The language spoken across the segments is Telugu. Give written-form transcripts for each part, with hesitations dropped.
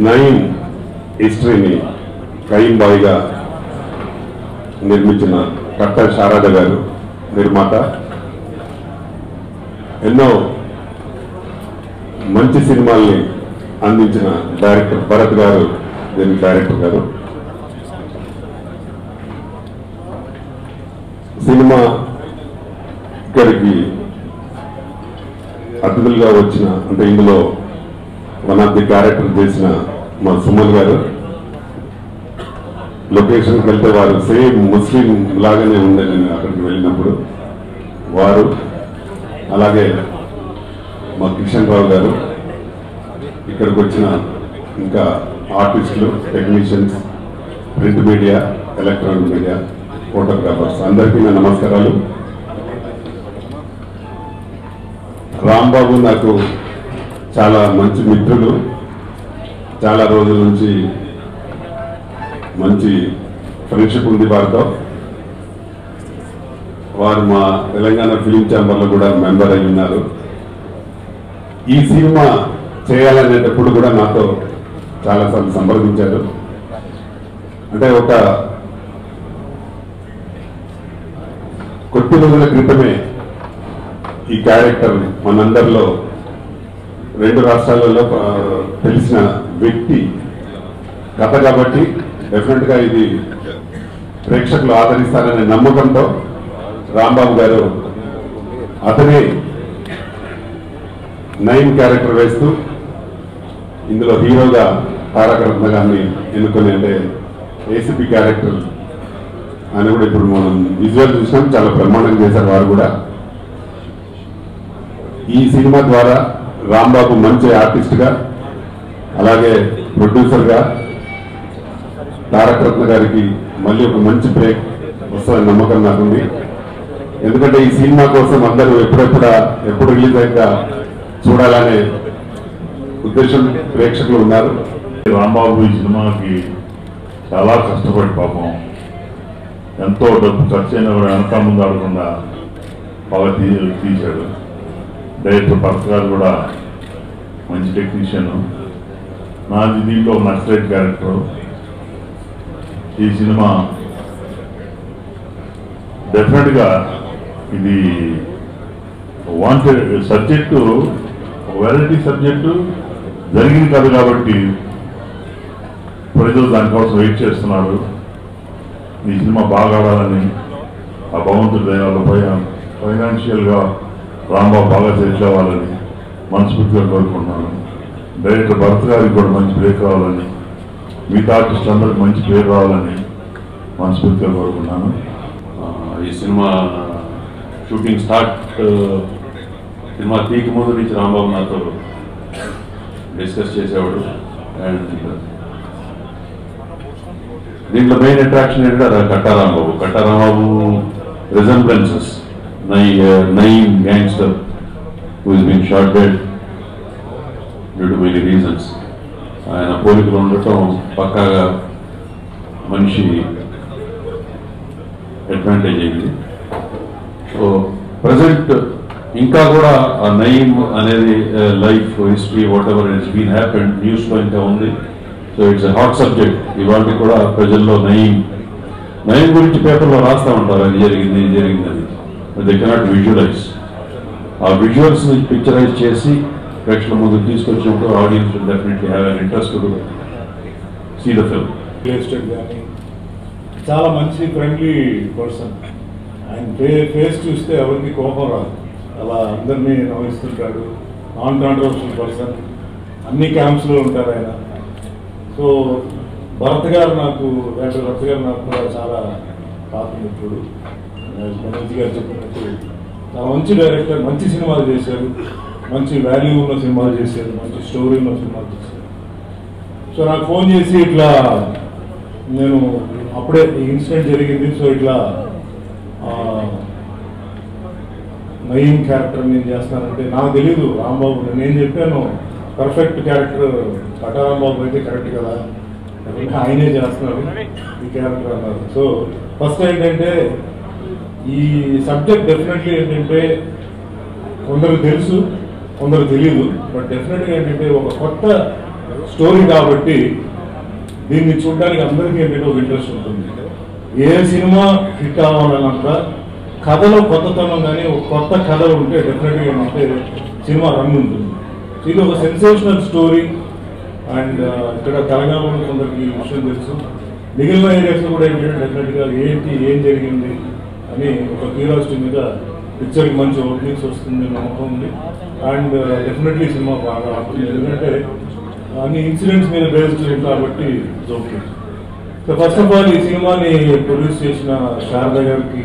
నయీం హిస్టరీని క్రైమ్ బాయ్గా నిర్మించిన కట్ట శారద గారు నిర్మాత. ఎన్నో మంచి సినిమాల్ని అందించిన డైరెక్టర్ భరత్ గారు దీనికి డైరెక్టర్ గారు. సినిమా ఇక్కడికి అతిథులుగా వచ్చిన అంటే ఇందులో వన్ ఆఫ్ ది క్యారెక్టర్ చేసిన మా సుమన్ గారు. లొకేషన్కి వెళ్తే వారు సేమ్ ముస్లిం లాగానే ఉండే నేను అక్కడికి వెళ్ళినప్పుడు వారు. అలాగే మా కిషన్ రావు గారు, ఇక్కడికి వచ్చిన ఇంకా ఆర్టిస్టులు, technicians, print media, electronic media, photographers అందరికీ నా నమస్కారాలు. రాంబాబు నాకు చాలా మంచి మిత్రులు. చాలా రోజుల నుంచి మంచి ఫ్రెండ్షిప్ ఉంది వారితో. వారు మా తెలంగాణ ఫిలిం ఛాంబర్లో కూడా మెంబర్ అయి ఉన్నారు. ఈ సినిమా చేయాలనేటప్పుడు కూడా నాతో చాలాసార్లు సంప్రదించారు. అంటే ఒక కొద్ది రోజుల క్రితమే ఈ క్యారెక్టర్ మనందరిలో 2 రాష్ట్రాలలో తెలిసిన వ్యక్తి కథ కాబట్టి డెఫినెట్గా ఇది ప్రేక్షకులు ఆదరిస్తారనే నమ్మకంతో రాంబాబు గారు అతనే నయీం క్యారెక్టర్ వేస్తూ ఇందులో హీరోగా తారక రత్న గారిని ఎన్నుకొని, అంటే ఏసీపీ క్యారెక్టర్ అని కూడా ఇప్పుడు మనం విజువల్ చూసినాం. చాలా బ్రహ్మాండంగా చేశారు వారు కూడా. ఈ సినిమా ద్వారా రాంబాబు మంచి ఆర్టిస్ట్గా, అలాగే ప్రొడ్యూసర్గా తారక రత్న గారికి మళ్ళీ ఒక మంచి బ్రేక్ వస్తుందని నమ్మకం నాకుంది. ఎందుకంటే ఈ సినిమా కోసం అందరూ ఎప్పుడు రిలీజ్ అయ్యాక చూడాలనే ఉద్దేశం ప్రేక్షకులు ఉన్నారు. రాంబాబు ఈ సినిమాకి చాలా కష్టపడి పాపం ఎంతో డబ్బు ఖర్చు అయినా కూడా వెనక ముందు ఆడకుండా బాగా తీశాడు. డైరెక్టర్ భరత్ గారు కూడా మంచి టెక్నీషియన్. నాది దీంట్లో నక్సలైట్ క్యారెక్టర్. ఈ సినిమా డెఫినెట్గా ఇది వాంటెడ్ సబ్జెక్టు, వెరైటీ సబ్జెక్టు, జరిగింది కాదు కాబట్టి ప్రజలు దానికోసం వెయిట్ చేస్తున్నారు. ఈ సినిమా బాగా ఆడాలని ఆ భగవంతుడి దయవల్ల ఫైనాన్షియల్గా రాంబాబు బాగా సెటిల్ అవ్వాలని మనస్ఫూర్తిగా కోరుకుంటున్నాను. డైరెక్టర్ భరత్ గారికి కూడా మంచి బ్రేక్ రావాలని, మిగతా ఆర్టిస్ట్ అందరికి మంచి పేరు రావాలని మనస్ఫూర్తిగా కోరుకున్నాను. ఈ సినిమా షూటింగ్ సినిమా తీకి ముందు నుంచి రాంబాబు నాతో డిస్కస్ చేసేవాడు. అండ్ దీంట్లో మెయిన్ అట్రాక్షన్ ఏంటంటే Katta Rambabu resemblances Nayeem gangster who is been shot dead due to many reasons. ఆయన పోలికలు ఉండటం పక్కాగా మనిషి అడ్వాంటేజ్ అయింది. సో ప్రజెంట్ ఇంకా కూడా ఆ నయీం అనేది life history whatever it's been happened న్యూస్లో ఇంకా ఉంది. So it's a hot subject. ఇవాళ కూడా ప్రజల్లో నయీం గురించి పేపర్లో రాస్తూ ఉంటారు, అది జరిగింది అని. They cannot visualize. ఆ విజువల్స్ని పిక్చరైజ్ చేసి ప్రేక్షకుల ముందుకు తీసుకొచ్చినప్పుడు audience will definitely have an interest to see the film. కానీ చాలా మంచి ఫ్రెండ్లీ పర్సన్. ఆయన ఫేస్ చూస్తే ఎవరికి కోపం రాదు, అలా అందరినీ నవ్విస్తుంటాడు. నాన్ కాంట్రవర్షియల్ పర్సన్, అన్ని క్యాంప్స్లో ఉంటారు ఆయన. సో భరత్ గారు నాకు కూడా చాలా పాత మిత్రుడు. మనోజ్ గారు చెప్పినట్టు చాలా మంచి డైరెక్టర్, మంచి సినిమాలు చేశారు, మంచి వాల్యూ ఉన్న సినిమాలు చేశారు, మంచి స్టోరీ ఉన్న సినిమాలు చేశారు. సో నాకు ఫోన్ చేసి ఇట్లా నేను అప్పుడే ఈ ఇన్సిడెంట్ జరిగింది, సో ఇట్లా నయీం క్యారెక్టర్ నేను చేస్తానంటే నాకు తెలీదు. రాంబాబు నేను చెప్పాను పర్ఫెక్ట్ క్యారెక్టర్ కట్టారాంబాబు అయితే కరెక్ట్ కదా, ఆయనే చేస్తున్నారు ఈ క్యారెక్టర్ అన్నారు. సో ఫస్ట్ ఏంటంటే ఈ సబ్జెక్ట్ డెఫినెట్లీ ఏంటంటే కొందరు తెలుసు, కొందరు తెలియదు. బట్ డెఫినెట్గా ఏంటంటే ఒక కొత్త స్టోరీ కాబట్టి దీన్ని చూడడానికి అందరికీ ఏంటంటే ఒక ఇంట్రెస్ట్ ఉంటుంది. ఏ సినిమా హిట్ అవ్వాలన్నంత కథలో కొత్తతనం కానీ ఒక కొత్త కథ ఉంటే డెఫినెట్గా ఏంటంటే సినిమా రన్ ఉంటుంది. ఇది ఒక సెన్సేషనల్ స్టోరీ. అండ్ ఇక్కడ తెలంగాణలో కొందరికి విషయం తెలుసు, మిగిలిన ఏరియాస్లో కూడా ఏంటంటే డెఫినెట్గా ఏం జరిగింది అని ఒక క్యూరియాసిటీ మీద పిక్చర్కి మంచి ఓపెనింగ్స్ వస్తుంది నమ్మకం ఉంది. అండ్ డెఫినెట్లీ సినిమా బాగా ఆడుతుంది, ఎందుకంటే అన్ని ఇన్సిడెంట్స్ మీద బేస్డ్ కాబట్టి it's okay. So first of all ఈ సినిమాని ప్రొడ్యూస్ చేసిన శారద గారికి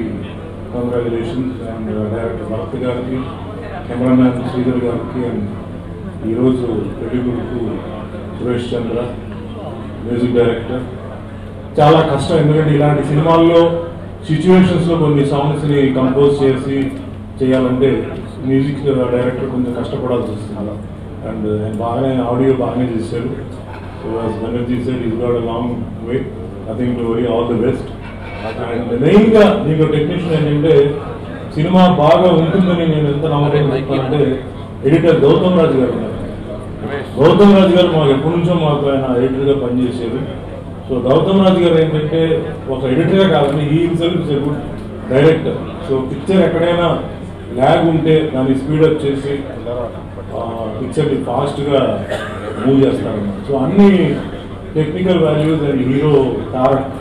కంగ్రాచులేషన్స్, అండ్ డైరెక్టర్ భరత్ గారికి, కెమెరామ్యాన్ శ్రీధర్ గారికి, అండ్ ఈరోజు పెళ్లికొడుకు సురేష్ చంద్ర మ్యూజిక్ డైరెక్టర్. చాలా కష్టం, ఎందుకంటే ఇలాంటి సినిమాల్లో సిచ్యువేషన్స్లో కొన్ని సాంగ్స్ని కంపోజ్ చేసి చేయాలంటే మ్యూజిక్ డైరెక్టర్ కొంచెం కష్టపడాల్సి వస్తుంది. అండ్ బాగానే ఆడియో బాగానే చేశారు. So Banerjee sir is got a long way, I think to very all the best. And మెయిన్గా మీకు టెక్నీషియన్ ఏంటంటే సినిమా బాగా ఉంటుందని నేను ఎంత నమ్మకం చెప్తానంటే ఎడిటర్ గౌతమ్ రాజు గారు ఉన్నారు. గౌతమ్ రాజు గారు మాకు ఎప్పటి నుంచో మాకు ఆయన ఎడిటర్గా పనిచేశారు. సో గౌతమ్ రాజు గారు ఏంటంటే ఒక ఎడిటర్గా కాదని ఈ himself is a good director. So picture ఎక్కడైనా ల్యాగ్ ఉంటే దాన్ని స్పీడప్ చేసి పిక్చర్ని ఫాస్ట్గా మూవ్ చేస్తారన్నమాట. సో అన్ని technical values and hero Tarak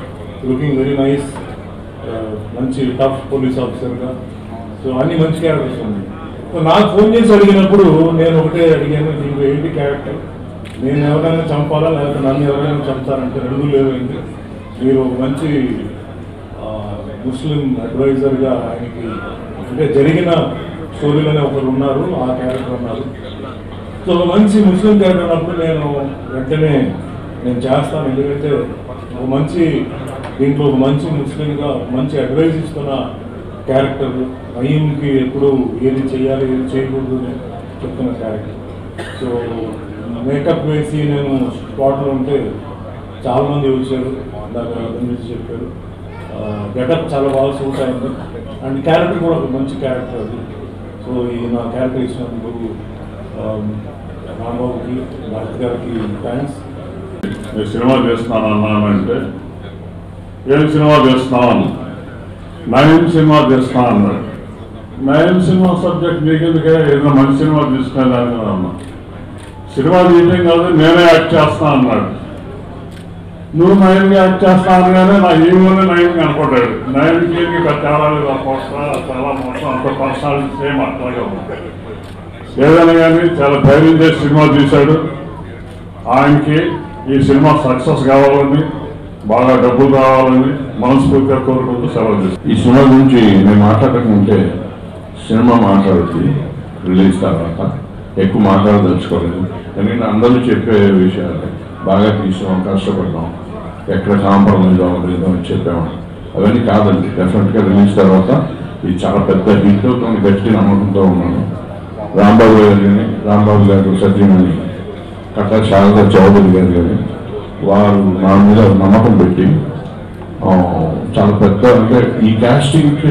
looking very nice, మంచి టఫ్ పోలీస్ ఆఫీసర్గా. సో అన్ని మంచి క్యారెక్టర్స్ ఉన్నాయి. సో నాకు ఫోన్ చేసి అడిగినప్పుడు నేను ఒకటే అడిగాను, దీంట్లో ఏంటి క్యారెక్టర్, నేను ఎవరైనా చంపాలా లేకపోతే నన్ను ఎవరైనా చంపుతారంటే రెండు లేదండి, మీరు ఒక మంచి ముస్లిం అడ్వైజర్గా ఆయనకి అంటే జరిగిన స్టోరీలోనే ఒకరు ఉన్నారు, ఆ క్యారెక్టర్ ఉన్నారు. సో ఒక మంచి ముస్లిం క్యారెక్టర్ ఉన్నప్పుడు నేను వెంటనే నేను చేస్తాను, ఎందుకంటే ఒక మంచి దీంట్లో ఒక మంచి ముస్లింగా మంచి అడ్వైజ్ ఇస్తున్న క్యారెక్టర్, నయీంకి ఎప్పుడు ఏది చేయాలి ఏది చేయకూడదు అని చెప్తున్న క్యారెక్టర్. సో మేకప్ వేసి నేను స్పాట్లో ఉంటే చాలామంది వచ్చారు, ఇందాక గురించి చెప్పారు. గెటప్ చాలా బాగా సూట్ అయింది, అండ్ క్యారెక్టర్ కూడా ఒక మంచి క్యారెక్టర్ అది. సో ఈ నా క్యారెక్టర్ ఇచ్చినందుకు రాంబాబుకి భరత్ గారికి థ్యాంక్స్. నేను సినిమా చేస్తున్నాను అన్నానంటే ఏం సినిమా చేస్తున్నాను, నయం సినిమా చేస్తున్నా అన్నాడు. నయం సినిమా సబ్జెక్ట్ నీకెందుకే, ఏదైనా మంచి సినిమా తీసుకునేదాన్ని అన్నా. సినిమా తీయటం కాదు నేనే యాక్ట్ చేస్తా అన్నాడు. నువ్వు నయంగా యాక్ట్ చేస్తా అనగానే నా హీరోనే నయం కనపడ్డాడు. నయంకి తేడా లేదు, చాలా మోసం, అంత పర్సనాలిటీ సేమ్ అట్లాగే ఉంది. ఏదైనా కానీ చాలా ధైర్యం చేసి సినిమా తీశాడు. ఆయనకి ఈ సినిమా సక్సెస్ కావాలని, బాగా డబ్బులు కావాలని మనస్ఫూర్తిగా కోరుకుంటూ సెలవు చేస్తాను. ఈ సినిమా గురించి నేను మాట్లాడకుంటే సినిమా మాట్లాడుతుంది రిలీజ్ తర్వాత ఎక్కువ మాట్లాడదలుచుకోలేదు, ఎందుకంటే అందరూ చెప్పే విషయాలు బాగా తీసాం, కష్టపడ్డాం, ఎక్కడ కాంప్రమైజ్ అవ్వలేదు అని చెప్పాము. అవన్నీ కాదండి, డెఫినెట్గా రిలీజ్ తర్వాత ఇది చాలా పెద్ద హిట్ అవుతుంది గట్టి నమ్మకంతో ఉన్నాను. రాంబాబు గారు కానీ, రాంబాబు గారు సత్యమణి కట్టా శారద చౌదరి గారు కానీ వారు నా మీద నమ్మకం పెట్టి చాలా పెద్ద అంటే ఈ కాస్టింగ్కి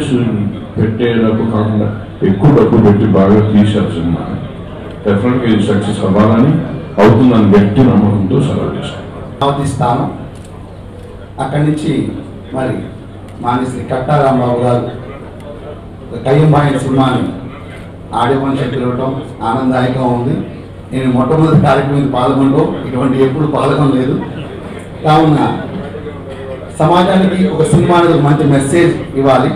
పెట్టేటప్పుడు కాకుండా ఎక్కువ డబ్బు పెట్టి బాగా తీశారు సినిమా. డెఫినెట్గా ఇది సక్సెస్ అవ్వాలని, అవుతుందని గట్టి నమ్మకంతో సెలవు చేస్తాను. అక్కడి నుంచి మరి మానేశ్రీ కట్టా రాంబాబు గారు కయ్యంబాయి సినిమాని ఆడియో ఫంక్షన్ పిలవటం ఆనందదాయకంగా ఉంది. నేను మొట్టమొదటి కార్యక్రమం పాల్గొనడం ఇటువంటి ఎప్పుడు పాల్గొనలేదు. కావున సమాజానికి ఒక సినిమా అనేది మంచి మెసేజ్ ఇవ్వాలి,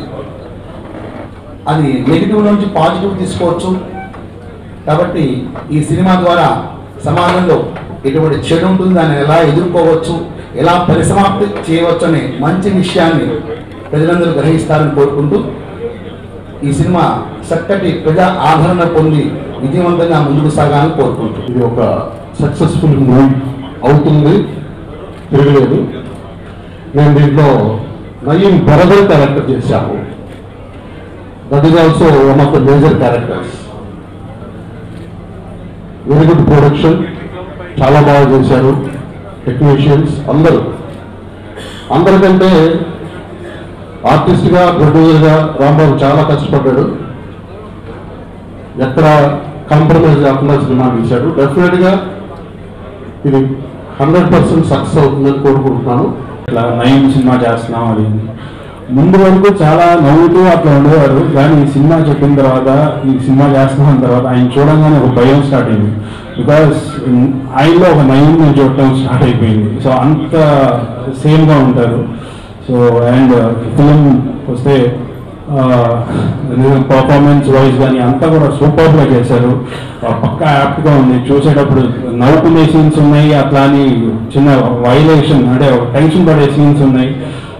అది నెగిటివ్ నుంచి పాజిటివ్ తీసుకోవచ్చు. కాబట్టి ఈ సినిమా ద్వారా సమాజంలో ఎటువంటి చెడు ఉంటుంది, దాన్ని ఎలా ఎదుర్కోవచ్చు, ఎలా పరిసమాప్తి చేయవచ్చు అనే మంచి విషయాన్ని ప్రజలందరూ గ్రహిస్తారని కోరుకుంటూ ఈ సినిమా చక్కటి ప్రజా ఆదరణ పొంది విజయవంతంగా ముందుకు సాగాలని కోరుకుంటూ ఇది ఒక సక్సెస్ఫుల్ మూవీ అవుతుంది, తిరగలేదు. నేను దీంట్లో నయీం బరదర్ క్యారెక్టర్ చేశాను. That is also one of the major characters. Very good production, చాలా బాగా చేశారు టెక్నీషియన్స్ అందరికంటే ఆర్టిస్ట్గా ప్రొడ్యూసర్గా రాంబాబు చాలా కష్టపడ్డాడు. ఎక్కడ కాంప్రమైజ్ కాకుండా సినిమా తీశాడు. డెఫినెట్గా ఇది 100% సక్సెస్ అవుతుందని కోరుకుంటున్నాను. ఇట్లా నయం సినిమా చేస్తున్నాం అది ముందు వరకు చాలా నవ్వుతూ అట్లా ఉండేవారు, కానీ ఈ సినిమా చెప్పిన తర్వాత, ఈ సినిమా చేస్తున్నాం తర్వాత ఆయన చూడంగానే ఒక భయం స్టార్ట్ అయింది. బికాస్ ఆయనలో ఒక నయం చూడటం స్టార్ట్ అయిపోయింది. సో అంత సేమ్గా ఉంటారు. సో అండ్ ఫిలిం వస్తే పర్ఫార్మెన్స్ వైజ్ కానీ అంతా కూడా సూపర్గా చేశారు. పక్కా యాప్ట్గా ఉంది, చూసేటప్పుడు నవ్వుకునే సీన్స్ ఉన్నాయి, అట్లా అని చిన్న వైలేషన్ అంటే ఒక టెన్షన్ పడే సీన్స్ ఉన్నాయి.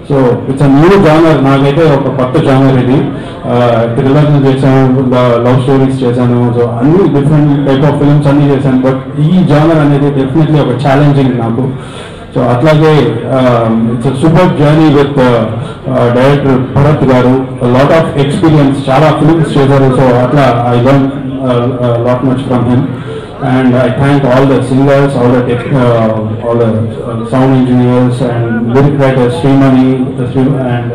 So it's a new genre, నాకైతే ఒక కొత్త జానర్ ఇది. థ్రిల్లర్స్ చేశాను, లవ్ స్టోరీస్ చేశాను, సో అన్ని డిఫరెంట్ టైప్ ఆఫ్ ఫిల్మ్స్ అన్నీ చేశాను. బట్ ఈ జానర్ అనేది డెఫినెట్లీ ఒక ఛాలెంజింగ్ నాకు. సో అట్లాగే it's super journey with director Bharat గారు, లాట్ ఆఫ్ ఎక్స్పీరియన్స్, చాలా ఫిల్మ్స్ చేశారు. సో అట్లా I learn lot much from him. And I thank all the singers, all the sound engineers and lyric writers, Srimani and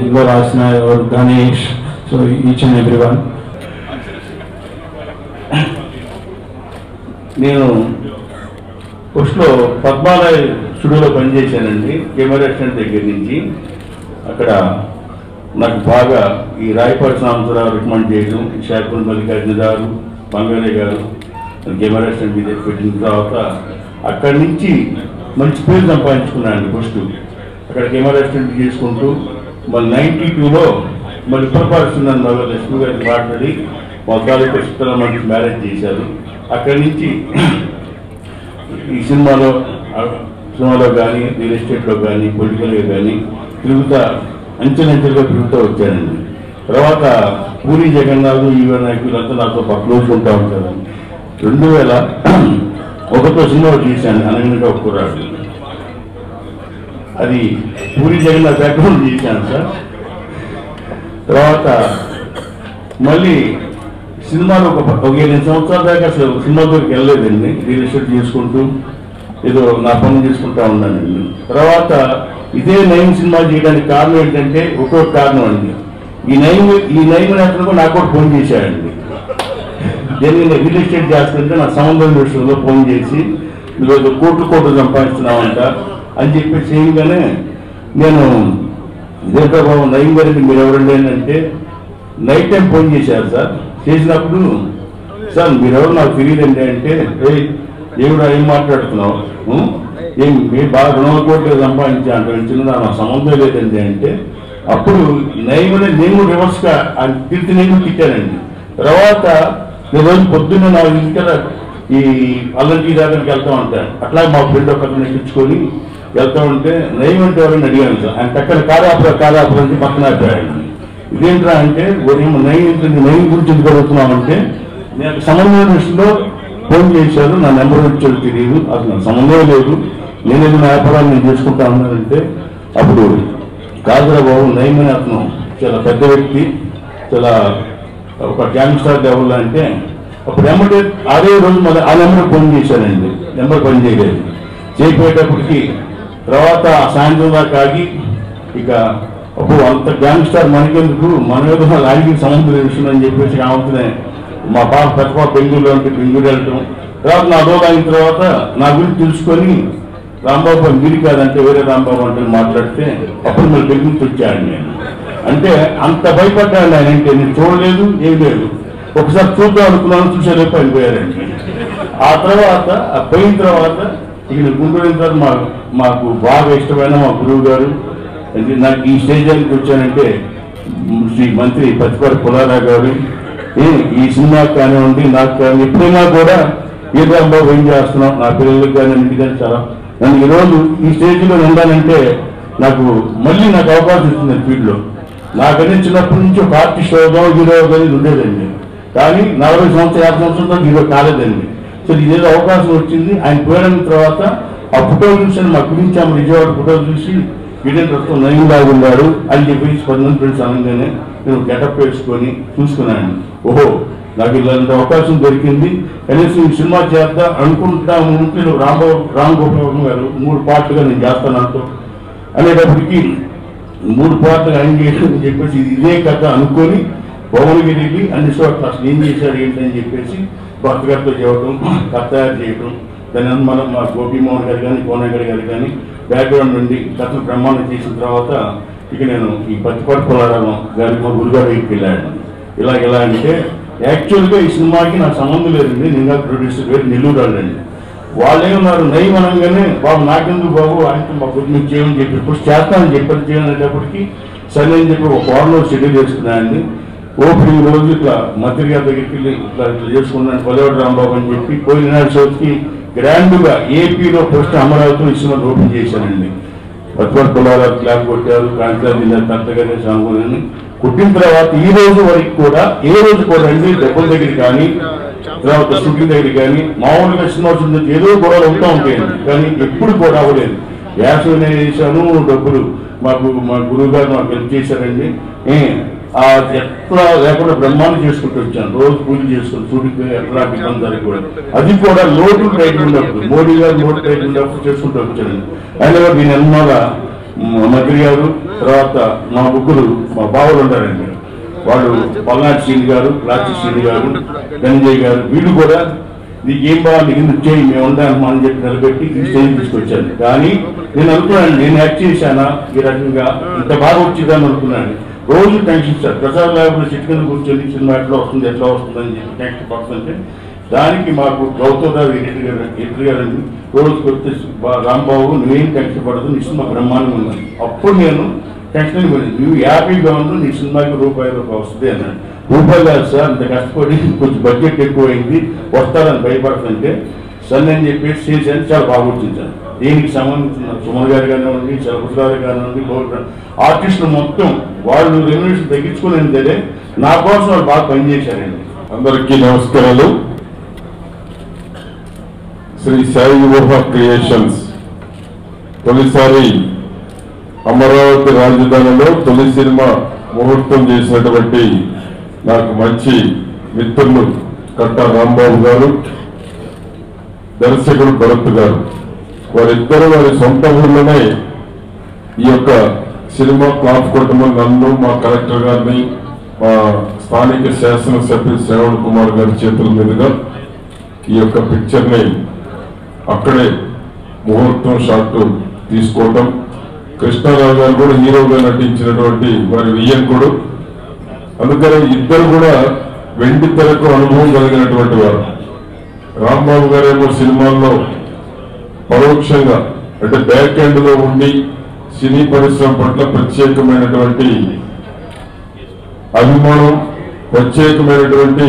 Igor Asna or Ganesh, so each and everyone. నేను ఫస్ట్లో పద్మాలయ స్టూడియోలో పనిచేశానండి, కెమెరా అసిస్టెంట్ దగ్గర నుంచి. అక్కడ నాకు బాగా ఈ రాయపాటి సాంబశివరావు రికమెండ్ చేయడం, శాఖపూర్ మల్లికార్జున గారు, బంగారే గారు కెమెరా అసిస్టెంట్ మీద పెట్టిన తర్వాత అక్కడి నుంచి మంచి పేరు సంపాదించుకున్నాను. ఫస్ట్ అక్కడ కెమెరా అసిస్టెంట్ చేసుకుంటూ మళ్ళీ 92లో మళ్ళీ ఉత్తరపాడుతున్నాను లక్ష్మి గారికి మాట్లాడి మా తాలూకా చిత్రాల మంచి మ్యారేజ్ చేశారు. అక్కడి నుంచి ఈ సినిమాలో కానీ రియల్ ఎస్టేట్లో కానీ పొలిటికల్గా కానీ తిరుగుతా అంచెలంచెలుగా తిరుగుతూ వచ్చానండి. తర్వాత పూరి జగన్నాథ్, ఈవెన్ నాయకులంతా నాతో క్లోజ్ ఉంటా ఉంటారండి. 2001లో సినిమా తీశాను, అనగనగా ఒక కుర్రాడు. అది పూరి జగన్నాథ్ బ్యాక్గ్రౌండ్ చేశాను సార్. తర్వాత మళ్ళీ సినిమాలో ఒక 7 సంవత్సరాల దాకా అసలు సినిమా దగ్గరికి వెళ్ళలేదండి. రియల్ ఎస్టేట్ చేసుకుంటూ ఏదో నా పని చేసుకుంటా ఉన్నానండి. తర్వాత ఇదే నయం సినిమా చేయడానికి కారణం ఏంటంటే ఒక్కొక్క కారణం అండి. ఈ నయం నేతలకు నాకు కూడా ఫోన్ చేశాడండి. నేను రియల్ ఎస్టేట్ చేస్తుంటే నా సంబంధం విషయంలో ఫోన్ చేసి మీరు కోట్లు సంపాదిస్తున్నామంట అని చెప్పి చేయగానే నేను ఇదేంటో బాబు నయం గారికి మీరు ఎవరండి అంటే నైట్ టైం ఫోన్ చేశారు సార్. చేసినప్పుడు సార్ మీరెవరు నాకు తెలియదండి అంటే, ఏమిడా ఏం మాట్లాడుతున్నావు, ఏం మీరు బాగా 200 కోట్లు సంపాదించా అంటే చిన్న నా సంబంధం లేదండి అంటే, అప్పుడు నయమనే నేను రివర్స్గా తిరిగి నేను తిట్టానండి. తర్వాత నేను రోజు పొద్దున్న నా ఇంటికి ఈ అల్లంటి దగ్గరికి వెళ్తా ఉంటాను. అట్లా మా ఫ్రెండ్ ఒకరిని ఎక్కించుకొని వెళ్తా ఉంటే నయం అంటే ఎవరైనా అడిగాను సార్. ఆయన పక్కన కాదాపురం నుంచి పక్కన ఆపాడు. ఇదేంట్రా అంటే నయం గురించి ఎందుకు అడుగుతున్నామంటే, నేను సంబంధం విషయంలో ఫోన్ చేశారు, నా నెంబర్ వచ్చేది తెలియదు, అసలు నాకు సంబంధం లేదు, నేనేదో నా వ్యాపారాలు నేను చేసుకుంటా ఉన్నానంటే, అప్పుడు కాదురా బాబు నయం అనే అతను చాలా పెద్ద వ్యక్తి, చాలా ఒక గ్యాంగ్స్టర్ లెవెల్ అంటే, అప్పుడు నెంబర్ అదే రోజు మళ్ళీ ఆ నెంబర్ ఫోన్ చేశానండి. నెంబర్ పని చేయలేదు. చేయకపోయేటప్పటికి తర్వాత సాయంత్రం దాకా ఆగి ఇక అప్పుడు అంత గ్యాంగ్స్టర్ మనకెందుకు, మన మీద లాంగ్వేజ్ సంబంధం విషయం చెప్పేసి కావుతున్నాయి. మా పాప పెద్ద పాప బెంగళూరులో ఉంటే బెంగళూరు వెళ్ళటం. తర్వాత నా రోజు అయిన తర్వాత నా గురించి తెలుసుకొని రాంబాబు మీరు కాదంటే వేరే రాంబాబు అంటే మాట్లాడితే అప్పుడు మళ్ళీ బెంగళూరుకి వచ్చాడు. నేను అంటే అంత భయపడ్డాడు ఆయన అంటే, నేను చూడలేదు ఏం లేదు. ఒకసారి చూద్దాం అనుకున్నాను, చూసేలోపు ఆయన పోయారండి. ఆ తర్వాత పోయిన తర్వాత ఇక్కడ గుంటూరు తర్వాత మాకు బాగా ఇష్టమైన మా గురువు గారు, నాకు ఈ స్టేజ్కి వచ్చానంటే శ్రీ మంత్రి పచ్చిపాటి పుల్లారావు గారు, ఈ సినిమాకి కానివ్వండి నాకు కానీ ఎప్పుడైనా కూడా ఏ రాంబాబు ఏం చేస్తున్నాం నా పిల్లలకు కానీ ఇంటికి కానీ చాలా నన్ను ఈరోజు ఈ స్టేజ్లో ఉండాలంటే నాకు మళ్ళీ నాకు అవకాశం ఇస్తుంది ఫీల్డ్లో. నాకనే చిన్నప్పటి నుంచి ఒక ఆర్టిస్ట్ అవుదాం హీరో అవుతుంది ఉండేదండి. కానీ 40 సంవత్సరాలు 50 సంవత్సరాలు హీరో కాలేదండి. సో ఇదేదో అవకాశం వచ్చింది. ఆయన పోయిన తర్వాత ఆ ఫోటోలు చూసాను, మా గురించి ఆమె విజయవాడ ఫోటోలు చూసి వీడేంటి ప్రస్తుతం నయంలాగా ఉన్నాడు అని చెప్పేసి 10 మంది ఫ్రెండ్స్ అనగానే నేను గెటప్ వేసుకొని చూసుకున్నాను. ఓహో నాకు ఇలాంటి అవకాశం దొరికింది, కనీసం ఈ సినిమా చేద్దాం అనుకుంటా ఉంటే రామ్ గోపాల్ గారు 3 పార్ట్లుగా నేను చేస్తాను అంటూ అనేటప్పటికీ 3 పార్ట్లుగా ఆయన చేసి చెప్పేసి ఇదే కథ అనుకొని భువనగిరికి అన్ని చోట్ల అసలు ఏం చేశాడు ఏంటని చెప్పేసి భర్త గారితో చెప్పడం, కథ తయారు చేయడం, దాని మనం మా గోపీమోహన్ గారు కానీ కోనగడి గారు కానీ బ్యాక్గ్రౌండ్ నుండి కథను బ్రహ్మాండం చేసిన తర్వాత ఇక నేను ఈ పత్తిపాటి పుల్లారావు గారికి మా గురుగారు దగ్గరికి వెళ్ళాను. ఇలా అంటే యాక్చువల్గా ఈ సినిమాకి నాకు సంబంధం లేదండి, నేను ప్రొడ్యూసర్ వేరు నెల్లూరు వాళ్ళండి. వాళ్ళు ఏమన్నారు నయం అనగానే బాబు నాకెందుకు బాబు ఆయనతో మా గురించి మీకు చేయమని చెప్పి ఇప్పుడు చేస్తానని చెప్పి చేయనేటప్పటికి సరే అని చెప్పి ఒక వారంలో షెడ్యూల్ చేసుకున్నానండి. ఓపెనింగ్ రోజు ఇట్లా మంత్రి గారి దగ్గరికి వెళ్ళి ఇట్లా చేసుకున్నాను పల్లెవాడు రాంబాబు అని చెప్పి పోయిన నాడు షోకి గ్రాండ్గా ఏపీలో ఫస్ట్ అమరావతిలో ఈ సినిమా ఓపెన్ చేశానండి. పత్తిపాటి పుల్లారావు క్లాప్ కొట్టారు, కాంతిరాజు కర్తగానే సాంగులని కొట్టిన తర్వాత ఈ రోజు వరకు కూడా ఏ రోజు కూడా అండి డబ్బుల దగ్గర కానీ తర్వాత షూటింగ్ దగ్గర కానీ మామూలుగా సినిమా చూసి ఏదో గొడవలు అవుతూ ఉంటాయండి, కానీ ఎప్పుడు కూడా అవ్వలేదు. యాక్స్ చేశాను, డబ్బులు మాకు మా గురువు గారు మాకు హెల్ప్ చేశారండి. ఎట్లా లేకుండా బ్రహ్మాండం చేసుకుంటూ వచ్చాను, రోజు పూజ చేసుకుని షూటింగ్ ఎట్లా ఇబ్బంది జరగకూడదు. అది కూడా లోటు టైట్ ఉన్నప్పుడు మోడీ గారు లోటు టైట్ ఉన్నప్పుడు చేసుకుంటూ వచ్చానండి. అయినా దీని అన్నమాట మంత్రి గారు తర్వాత మా ముగ్గురు మా బావులు ఉంటారండి, వాళ్ళు పల్నాటి శ్రీని గారు, ప్లాస్టిక్ శ్రీని గారు, ధనంజయ్ గారు, వీళ్ళు కూడా నీకేం బాగా నీకు ఎందుకు చేయి మేము ఉండాలి అని చెప్పి నిలబెట్టి ఈ స్టేజ్ తీసుకొచ్చాను. కానీ నేను అనుకున్నాను నేను యాక్ట్ చేశానా ఈ రకంగా ఇంత బాగా వచ్చిందని అనుకున్నాను. రోజు టెన్షన్ సార్ ప్రసాద్ ల్యాబ్లో చెట్టు కింద కూర్చొని సినిమా ఎట్లా వస్తుంది అని చెప్పి టెన్షన్ పడుతుంటే దానికి మాకు గౌతమ్ ఎడిటర్ గారండి రోజుకి వచ్చే రాంబాబు నువ్వేం టెన్షన్ పడదు నీ సినిమా బ్రహ్మాండంగా ఉన్నాను. అప్పుడు నేను టెన్షన్ పడింది, నువ్వు హ్యాపీగా ఉండు నీ సినిమాకి రూపాయి వస్తుంది అన్నాడు. రూపాయలు కాదు సార్ అంత కష్టపడి కొంచెం బడ్జెట్ ఎక్కువైంది వస్తారని భయపడుతుంటే సరే అని చెప్పేసి చేశాను. చాలా బాగా వచ్చింది సార్. దీనికి సంబంధించిన సుమన్ గారు కానివ్వండి, చలపతిరావు కానివ్వండి, ఆర్టిస్టులు మొత్తం వాళ్ళు రెమ్యునరేషన్ తగ్గించుకునేది సరే నా కోసం వాళ్ళు బాగా పనిచేశారండి. అందరికీ నమస్కారాలు. శ్రీ సాయి ఊహ క్రియేషన్స్ తొలిసారి అమరావతి రాజధానిలో తొలి సినిమా ముహూర్తం చేసినటువంటి నాకు మంచి మిత్రులు కట్టా రాంబాబు గారు, దర్శకుడు భరత్ గారు, వారిద్దరూ వారి సొంత ఊళ్ళోనే ఈ యొక్క సినిమా క్లాప్ కొట్టమని నన్ను మా కలెక్టర్ గారిని మా స్థానిక శాసనసభ్యులు శ్రవణ్ కుమార్ గారి చేతుల మీదుగా ఈ యొక్క పిక్చర్ని అక్కడే ముహూర్తం షాట్ తీసుకోవటం, కృష్ణారావు గారు కూడా హీరోగా నటించినటువంటి వారి వియ్యంకుడు. అందుకని ఇద్దరు కూడా వెండి తెరకు అనుభవం కలిగినటువంటి వారు. రాంబాబు గారేమో సినిమాల్లో పరోక్షంగా అంటే బ్యాక్ ఎండ్ లో ఉండి సినీ పరిశ్రమ పట్ల ప్రత్యేకమైనటువంటి అభిమానం, ప్రత్యేకమైనటువంటి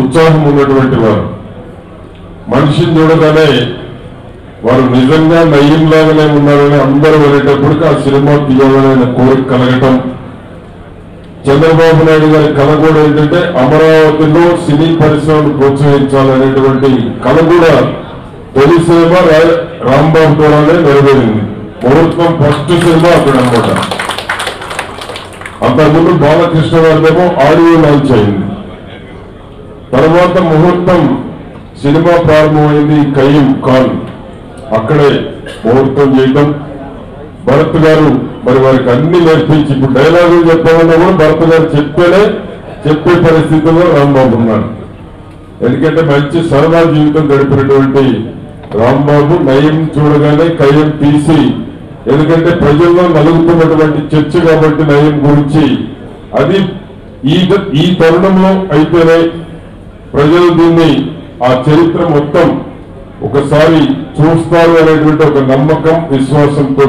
ఉత్సాహం ఉన్నటువంటి వారు. మనిషిని చూడగానే వారు నిజంగా నయ్యంలాగానే ఉన్నారని అందరూ వెళ్ళేటప్పటికి ఆ సినిమా తీయాలనే కోరిక కలగటం. చంద్రబాబు నాయుడు గారి కళ కూడా ఏంటంటే అమరావతిలో సినీ పరిశ్రమను ప్రోత్సహించాలనేటువంటి కళ కూడా తొలి సినిమా రాంబాబు ద్వారానే నెరవేరింది. ముహూర్తం ఫస్ట్ సినిమా అక్కడ అనమాట. అంతకుముందు బాలకృష్ణ గారిదేమో ఆడియో లాంచ్ అయింది. తర్వాత ముహూర్తం సినిమా ప్రారంభమైంది కయ్యం ఖాన్, అక్కడే ముహూర్తం చేయడం. భరత్ గారు మరి వారికి అన్ని నేర్పించి ఇప్పుడు డైలాగులు చెప్పాలన్నా కూడా భరత్ గారు చెప్తేనే చెప్పే పరిస్థితుల్లో రాంబాబు ఉన్నారు. ఎందుకంటే మంచి సరదా జీవితం గడిపినటువంటి రాంబాబు నయం చూడగానే కయ్యం తీసి, ఎందుకంటే ప్రజల్లో నలుగుతున్నటువంటి చర్చ కాబట్టి నయం గురించి అది ఈ తరుణంలో అయితేనే ప్రజలు దీన్ని ఆ చరిత్ర మొత్తం ఒకసారి చూస్తారు అనేటువంటి ఒక నమ్మకం, విశ్వాసంతో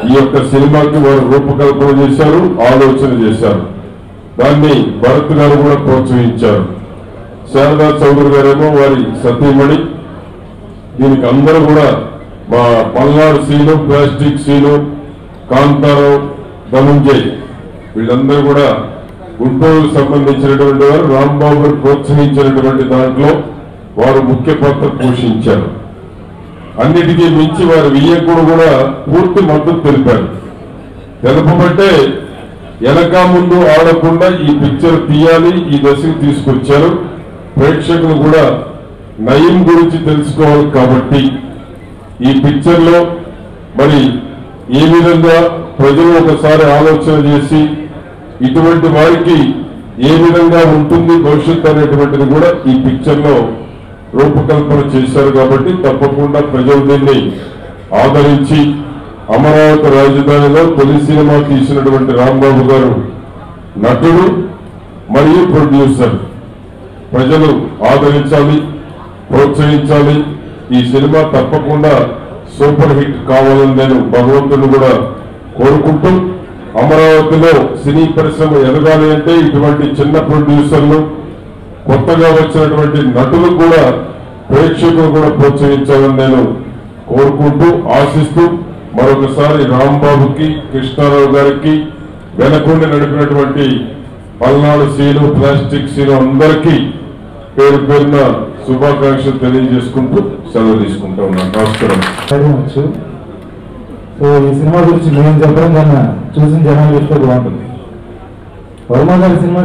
ఈ యొక్క సినిమాకి వారు రూపకల్పన చేశారు, ఆలోచన చేశారు. దాన్ని భరత్ గారు కూడా ప్రోత్సహించారు. శారదా చౌదరి గారేమో వారి సతీమణి. దీనికి అందరూ కూడా మా పల్నాడు సీను, ప్లాస్టిక్ సీను, కాంతారావు, ధనంజయ్ వీళ్ళందరూ కూడా గుంటూరుకు సంబంధించినటువంటి వారు. రాంబాబు గారు ప్రోత్సహించినటువంటి దాంట్లో వారు ముఖ్య పాత్ర పోషించారు. అన్నిటికీ మించి వారి వియ్యకుడు కూడా పూర్తి మద్దతు తెలిపారు. తెలపబట్టే వెనక ముందు ఆడకుండా ఈ పిక్చర్ తీయాలి, ఈ దశకు తీసుకొచ్చారు. ప్రేక్షకులు కూడా నయం గురించి తెలుసుకోవాలి కాబట్టి ఈ పిక్చర్ లో మరి ఏ విధంగా ప్రజలు ఒకసారి ఆలోచన చేసి ఇటువంటి వారికి ఏ విధంగా ఉంటుంది భవిష్యత్తు అనేటువంటిది కూడా ఈ పిక్చర్ లో రూపకల్పన చేశారు కాబట్టి తప్పకుండా ప్రజలు దీన్ని ఆదరించి అమరావతి రాజధానిలో తొలి సినిమా తీసినటువంటి రాంబాబు గారు నటుడు మరియు ప్రొడ్యూసర్. ప్రజలు ఆదరించాలి, ప్రోత్సహించాలి. ఈ సినిమా తప్పకుండా సూపర్ హిట్ కావాలని నేను భగవంతుని కూడా కోరుకుంటూ, అమరావతిలో సినీ పరిశ్రమ ఎదగాలి అంటే ఇటువంటి చిన్న ప్రొడ్యూసర్లు, కొత్తగా వచ్చినటువంటి నటులు కూడా, ప్రేక్షకులు కూడా ప్రోత్సహించాలని నేను కోరుకుంటూ ఆశిస్తూ మరొకసారి రాంబాబుకి, కృష్ణారావు గారికి, వెనకుండి నడిపినటువంటి పల్నాడు సీను, ప్లాస్టిక్ సీను అందరికీ పేరు పేరున శుభాకాంక్షలు తెలియజేసుకుంటూ సెలవు తీసుకుంటా ఉన్నాను. నమస్కారం. సో ఈ సినిమా గురించి నేను చెప్పడం కన్నా చూసిన జనాలు చెప్తే బాగుంటుంది. వర్మ గారి సినిమా